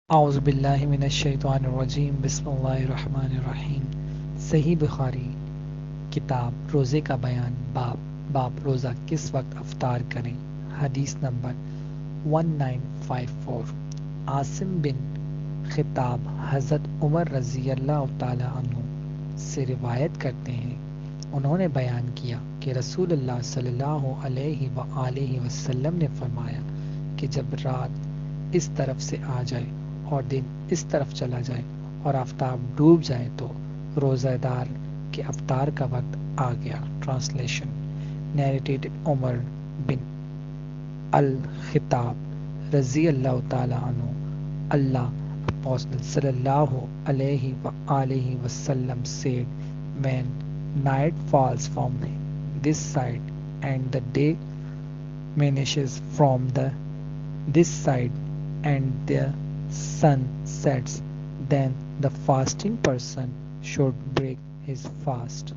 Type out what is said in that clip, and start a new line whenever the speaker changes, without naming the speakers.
اعوذ باللہ من الشیطان الرجیم بسم اللہ الرحمن الرحیم صحیح بخاری کتاب روزے کا بیان باب روزہ کس وقت افطار کریں۔ حدیث نمبر 1954 عاصم بن خطاب حضرت عمر رضی اللہ تعالی عنہ سے روایت کرتے ہیں، انہوں نے بیان کیا کہ رسول اللہ صلی اللہ علیہ وآلہ وسلم نے فرمایا کہ جب رات اس طرف سے آ جائے اور دن اس طرف چلا جائے اور آفتاب ڈوب جائے تو روزہ دار کے افطار کا وقت آ گیا۔ ٹرانسلیشن نیریٹڈ عمر بن الخطاب رضی اللہ تعالی عنہ اللہ Apostle sallallahu alayhi wa alihi wasallam said, when night falls from this side and the day vanishes from this side and the sun sets, then the fasting person should break his fast.